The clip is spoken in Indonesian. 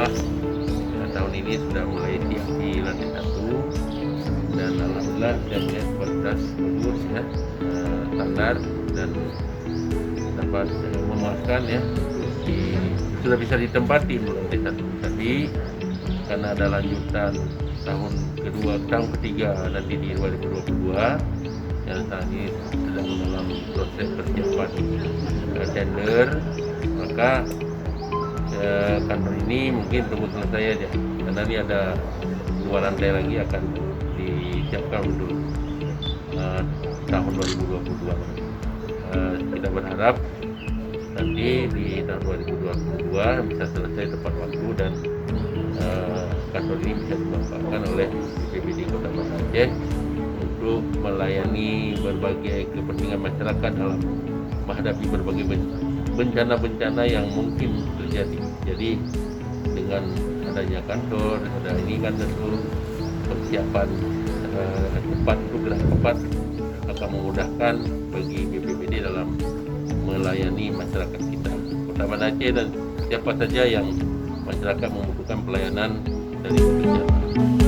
insyaallah tahun ini sudah mulai siap di lantai 1, dan alhamdulillah saya melihat kualitas bagus ya, standar dan dapat memuaskan ya. Sudah bisa ditempati di lantai 1, tapi karena ada lanjutan tahun ketiga nanti di 2022 yang saat ini sedang dalam proses persiapan tender, maka kantor ini mungkin tunggu selesai aja, karena ini ada 2 lantai lagi akan disiapkan untuk tahun 2022. Kita berharap nanti di tahun 2022 bisa selesai tepat waktu dan kantor ini bisa dimanfaatkan oleh BPBD Kota Banda Aceh untuk melayani berbagai kepentingan masyarakat dalam menghadapi berbagai bencana-bencana yang mungkin terjadi. Jadi dengan adanya kantor, ada ini kan tentu persiapan cepat untuk gerak cepat akan memudahkan bagi BPBD dalam melayani masyarakat kita Kota Banda Aceh dan siapa saja yang masyarakat membutuhkan pelayanan dari BPBD.